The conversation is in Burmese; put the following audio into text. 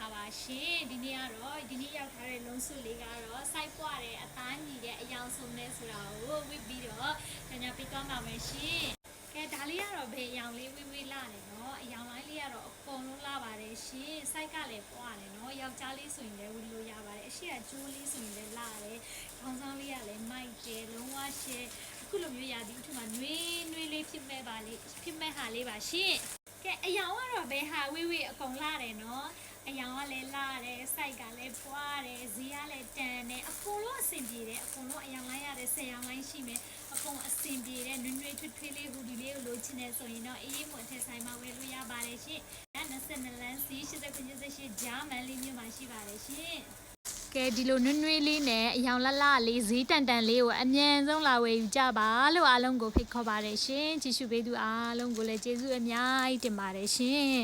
လာပါရှင်ဒီနေ့ကတော့ဒီနေ့ရောက်ထားတဲ့လုံးစုလေးကတော့စိုက်ပွားတဲ့အသားညီတဲ့အယောင်ဆုံးနဲ့ဆိုတာကိုဝစ်ပြီးတော့ညပြသွားမှာပဲရှင်ကဲဒါလေးကတော့ဘယ်အယောင်လေးဝေးလာတယ်နော်အယောင်လိုက်လေးကတော့အကုန်လုံးလာပါတယ်ရှင်စိုက်ကလည်းပွားတယ်နော်ယောက်ျားလေးဆိုရင်လည်းဝီလို့ရပါတယ်အရှိကကျိုးလေးဆိုရင်လည်းလာတယ်ခေါင်းဆောင်လေးကလည်းမိုက်တယ်လုံးဝရှယ်အခုလိုမျိုးရာသီဥတုမှာနှွေးလေးဖြစ်မဲ့ဟာလေးပါရှင်ကဲအယောင်ကတော့ဘယ်ဟာဝေးအကုန်လာတယ်နော်အယောင်ကလည်းလာတယ်စိုက်ကလည်းပွားတယ်ဈေးကလည်းတန်တယ်အကုန်လုံးအဆင်ပြေတယ်အကုန်လုံးအယောင်လိုက်ရတယ်10ယောင်လိုက်ရှိမယ်အကုန်အဆင်ပြေတယ်နွေထွေးလေးဟူဒီလေးကိုလိုချင်တယ်ဆိုရင်တော့အေးမွန်ထက်ဆိုင်မှာဝယ်လို့ရပါတယ်ရှင်22လမ်းစီ89ဂျာမန်လေးမြို့မှာရှိပါတယ်ရှင်ကဲဒီလိုနွေးလေးနဲ့အယောင်လှလေးဈေးတန်လေးကိုအမြန်ဆုံးလာဝယ်ယူကြပါလို့အားလုံးကိုဖိတ်ခေါ်ပါတယ်ရှင်ကြည့်ရှုပေးသူအားလုံးကိုလည်းကျေးဇူးအများကြီးတင်ပါတယ်ရှင်